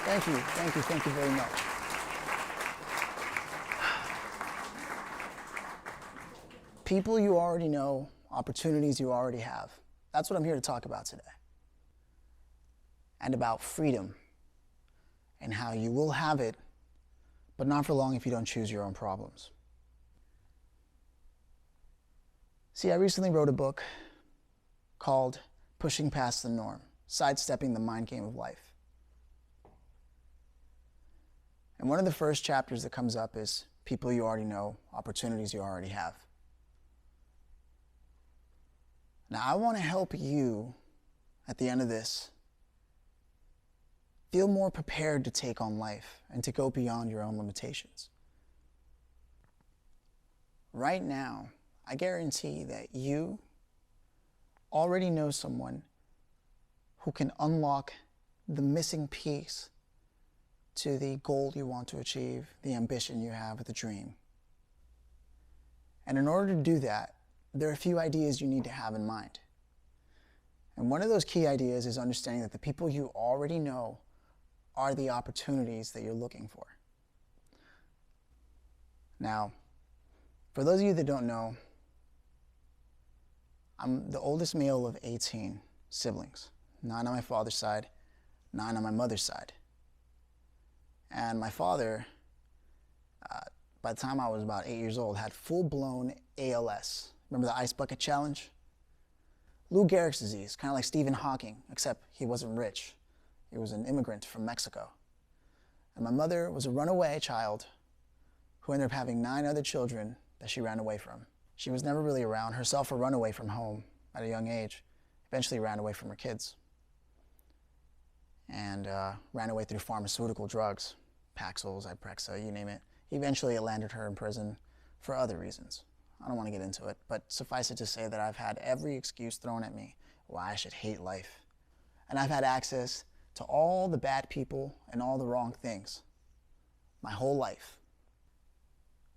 Thank you very much. People you already know, opportunities you already have. That's what I'm here to talk about today. And about freedom and how you will have it, but not for long if you don't choose your own problems. See, I recently wrote a book called Pushing Past the Norm, Sidestepping the Mind Game of Life. And one of the first chapters that comes up is people you already know, opportunities you already have. Now, I want to help you, at the end of this, feel more prepared to take on life and to go beyond your own limitations. Right now, I guarantee that you already know someone who can unlock the missing piece to the goal you want to achieve, the ambition you have, the dream. And in order to do that, there are a few ideas you need to have in mind. And one of those key ideas is understanding that the people you already know are the opportunities that you're looking for. Now, for those of you that don't know, I'm the oldest male of 18 siblings, 9 on my father's side, 9 on my mother's side. And my father, by the time I was about 8 years old, had full-blown ALS. Remember the ice bucket challenge? Lou Gehrig's disease, kind of like Stephen Hawking, except he wasn't rich. He was an immigrant from Mexico. And my mother was a runaway child who ended up having 9 other children that she ran away from. She was never really around, herself a runaway from home at a young age. Eventually ran away from her kids. And ran away through pharmaceutical drugs, Paxil, Zyprexa, you name it. Eventually it landed her in prison for other reasons. I don't want to get into it, but suffice it to say that I've had every excuse thrown at me why I should hate life. And I've had access to all the bad people and all the wrong things my whole life.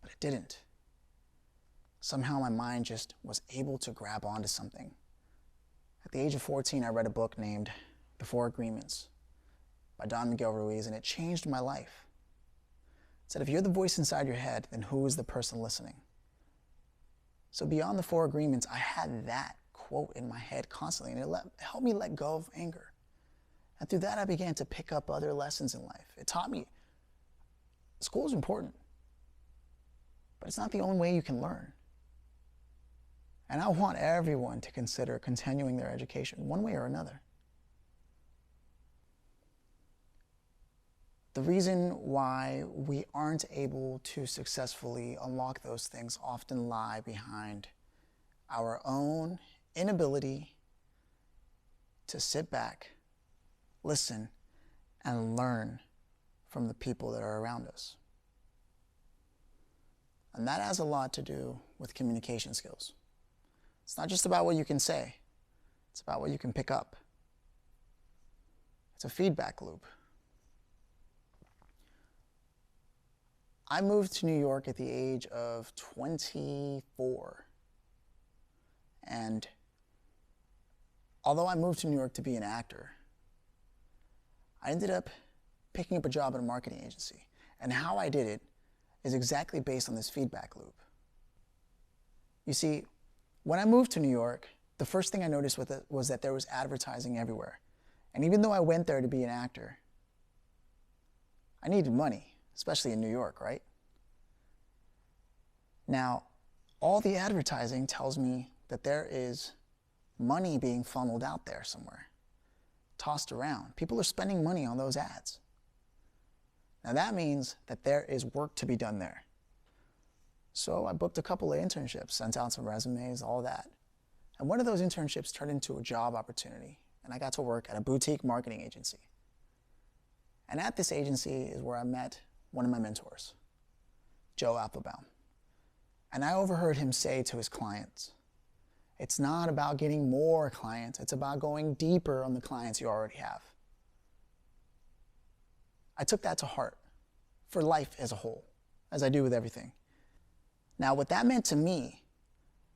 But it didn't. Somehow my mind just was able to grab onto something. At the age of 14, I read a book named The 4 Agreements by Don Miguel Ruiz, and it changed my life. It said, if you're the voice inside your head, then who is the person listening? So beyond the 4 agreements, I had that quote in my head constantly, and it helped me let go of anger. And through that, I began to pick up other lessons in life. It taught me school is important, but it's not the only way you can learn. And I want everyone to consider continuing their education one way or another. The reason why we aren't able to successfully unlock those things often lie behind our own inability to sit back, listen, and learn from the people that are around us. And that has a lot to do with communication skills. It's not just about what you can say, it's about what you can pick up. It's a feedback loop. I moved to New York at the age of 24. And although I moved to New York to be an actor, I ended up picking up a job at a marketing agency. And how I did it is exactly based on this feedback loop. You see, when I moved to New York, the first thing I noticed with it was that there was advertising everywhere. And even though I went there to be an actor, I needed money. Especially in New York, right? Now, all the advertising tells me that there is money being funneled out there somewhere, tossed around. People are spending money on those ads. Now that means that there is work to be done there. So I booked a couple of internships, sent out some resumes, all that. And one of those internships turned into a job opportunity, and I got to work at a boutique marketing agency. And at this agency is where I met one of my mentors, Joe Applebaum. And I overheard him say to his clients, it's not about getting more clients, it's about going deeper on the clients you already have. I took that to heart for life as a whole, as I do with everything. Now, what that meant to me,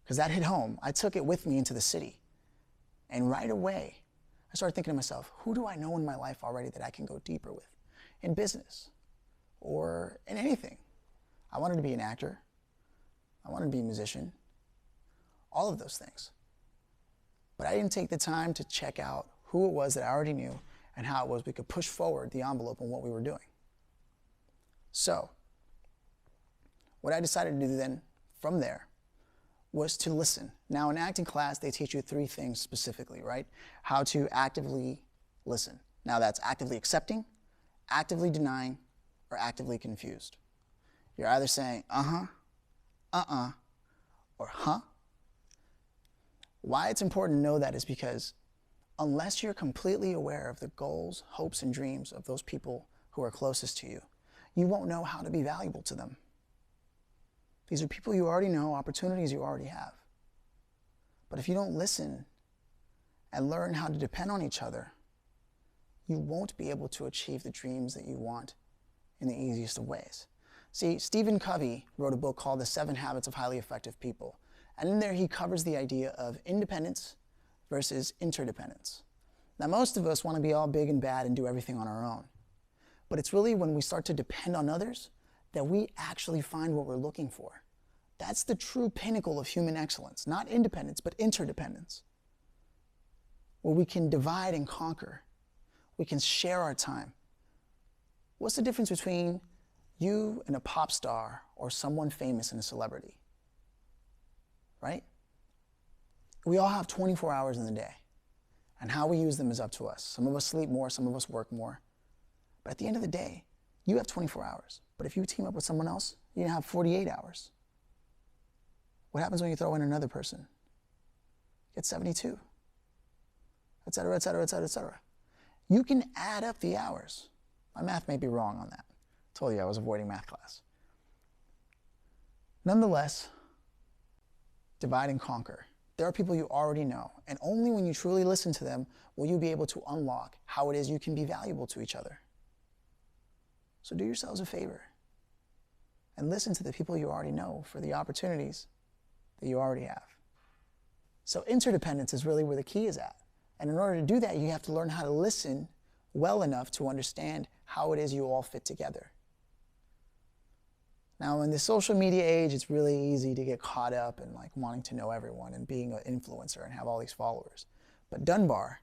because that hit home, I took it with me into the city. And right away, I started thinking to myself, who do I know in my life already that I can go deeper with? in business or in anything. I wanted to be an actor. I wanted to be a musician. All of those things. But I didn't take the time to check out who it was that I already knew and how it was we could push forward the envelope on what we were doing. So, what I decided to do then, from there, was to listen. Now, in acting class, they teach you 3 things specifically, right? How to actively listen. Now, that's actively accepting, actively denying, or actively confused. You're either saying, uh-huh, uh-uh, or huh. Why it's important to know that is because unless you're completely aware of the goals, hopes, and dreams of those people who are closest to you, you won't know how to be valuable to them. These are people you already know, opportunities you already have. But if you don't listen and learn how to depend on each other, you won't be able to achieve the dreams that you want in the easiest of ways. See, Stephen Covey wrote a book called The 7 Habits of Highly Effective People. And in there he covers the idea of independence versus interdependence. Now, most of us want to be all big and bad and do everything on our own. But it's really when we start to depend on others that we actually find what we're looking for. That's the true pinnacle of human excellence, not independence, but interdependence, where we can divide and conquer. We can share our time. What's the difference between you and a pop star or someone famous and a celebrity? Right? We all have 24 hours in the day, and how we use them is up to us. Some of us sleep more, some of us work more. But at the end of the day, you have 24 hours. But if you team up with someone else, you have 48 hours. What happens when you throw in another person? You get 72, et cetera, et cetera, et cetera, et cetera. You can add up the hours. My math may be wrong on that. I told you I was avoiding math class. Nonetheless, divide and conquer. There are people you already know, and only when you truly listen to them will you be able to unlock how it is you can be valuable to each other. So do yourselves a favor and listen to the people you already know for the opportunities that you already have. So interdependence is really where the key is at. And in order to do that, you have to learn how to listen well enough to understand how it is you all fit together. Now, in the social media age, it's really easy to get caught up in wanting to know everyone and being an influencer and have all these followers. But Dunbar,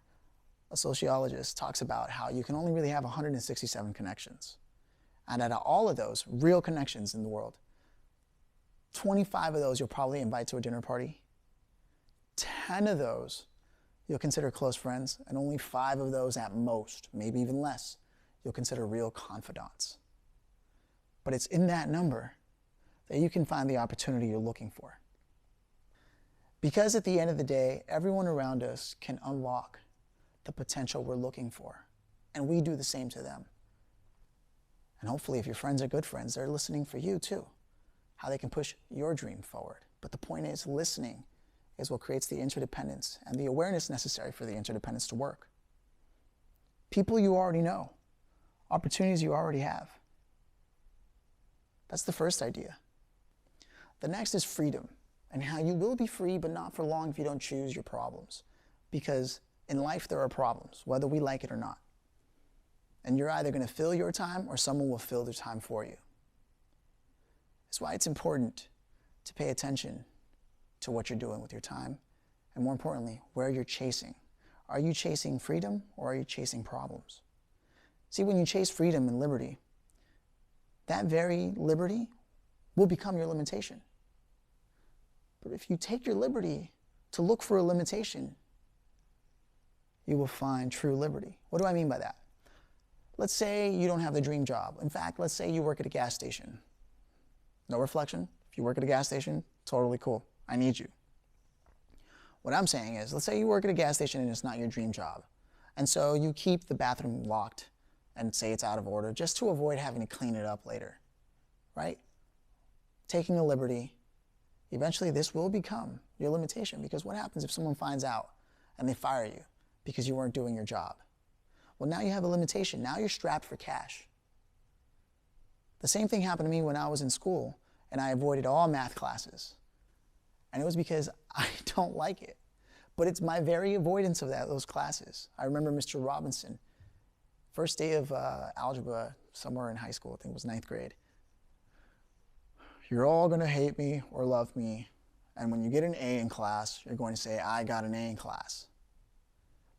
a sociologist, talks about how you can only really have 167 connections. And out of all of those real connections in the world, 25 of those you'll probably invite to a dinner party. 10 of those you'll consider close friends, and only 5 of those at most, maybe even less, you'll consider real confidants. But it's in that number that you can find the opportunity you're looking for. Because at the end of the day, everyone around us can unlock the potential we're looking for, and we do the same to them. And hopefully, if your friends are good friends, they're listening for you too, how they can push your dream forward. But the point is, listening is what creates the interdependence and the awareness necessary for the interdependence to work. People you already know, opportunities you already have. That's the first idea. The next is freedom, and how you will be free, but not for long if you don't choose your problems. Because in life, there are problems, whether we like it or not. And you're either going to fill your time or someone will fill their time for you. That's why it's important to pay attention to what you're doing with your time, and more importantly, where you're chasing. Are you chasing freedom or are you chasing problems? See, when you chase freedom and liberty, that very liberty will become your limitation. But if you take your liberty to look for a limitation, you will find true liberty. What do I mean by that? Let's say you don't have the dream job. In fact, let's say you work at a gas station. No reflection. If you work at a gas station, totally cool. I need you. What I'm saying is, let's say you work at a gas station and it's not your dream job. And so you keep the bathroom locked and say it's out of order just to avoid having to clean it up later, right? Taking a liberty, eventually this will become your limitation, because what happens if someone finds out and they fire you because you weren't doing your job? Well, now you have a limitation. Now you're strapped for cash. The same thing happened to me when I was in school and I avoided all math classes. And it was because I don't like it. But it's my very avoidance of those classes. I remember Mr. Robinson First day of algebra, somewhere in high school, I think it was 9th grade. You're all gonna hate me or love me, and when you get an A in class, you're going to say, I got an A in class.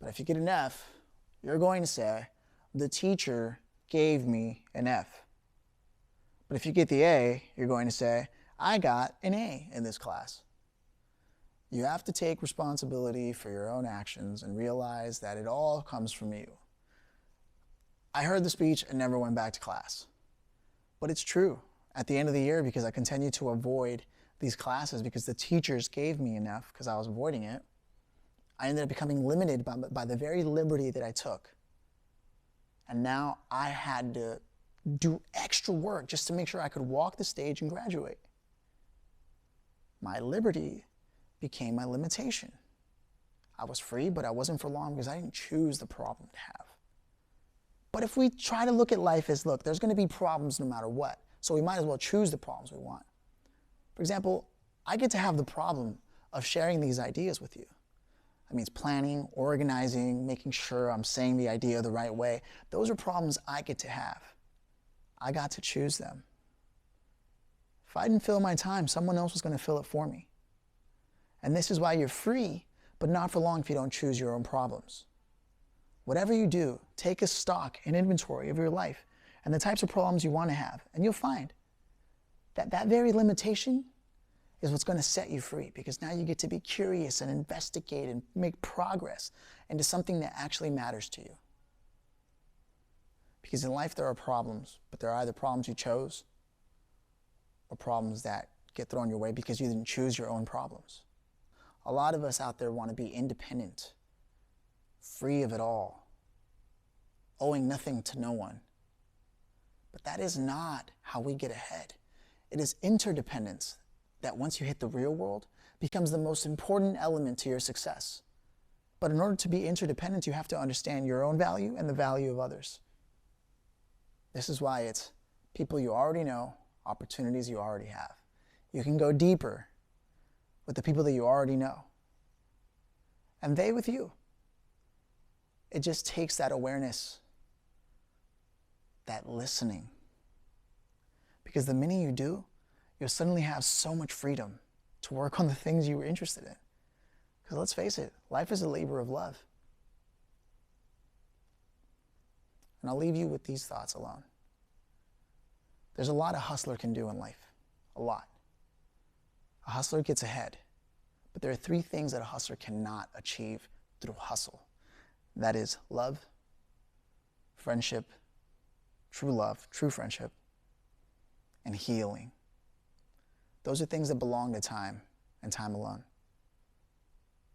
But if you get an F, you're going to say, the teacher gave me an F. But if you get the A, you're going to say, I got an A in this class. You have to take responsibility for your own actions and realize that it all comes from you. I heard the speech and never went back to class. But it's true. At the end of the year, because I continued to avoid these classes because the teachers gave me enough because I was avoiding it, I ended up becoming limited by the very liberty that I took. And now I had to do extra work just to make sure I could walk the stage and graduate. My liberty became my limitation. I was free, but I wasn't for long because I didn't choose the problem to have. But if we try to look at life as, look, there's going to be problems no matter what, so we might as well choose the problems we want. For example, I get to have the problem of sharing these ideas with you. That means planning, organizing, making sure I'm saying the idea the right way. Those are problems I get to have. I got to choose them. If I didn't fill my time, someone else was going to fill it for me. And this is why you're free, but not for long if you don't choose your own problems. Whatever you do, take a stock, an inventory of your life and the types of problems you want to have, and you'll find that that very limitation is what's going to set you free, because now you get to be curious and investigate and make progress into something that actually matters to you. Because in life there are problems, but there are either problems you chose or problems that get thrown your way because you didn't choose your own problems. A lot of us out there want to be independent, free of it all, owing nothing to no one. But that is not how we get ahead. It is interdependence that, once you hit the real world, becomes the most important element to your success. But in order to be interdependent, you have to understand your own value and the value of others. This is why it's people you already know, opportunities you already have. You can go deeper with the people that you already know, and they with you. It just takes that awareness, that listening. Because the minute you do, you'll suddenly have so much freedom to work on the things you were interested in. Because let's face it, life is a labor of love. And I'll leave you with these thoughts alone. There's a lot a hustler can do in life. A lot. A hustler gets ahead. But there are 3 things that a hustler cannot achieve through hustle. That is love, friendship, true love, true friendship, and healing. Those are things that belong to time and time alone.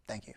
Thank you.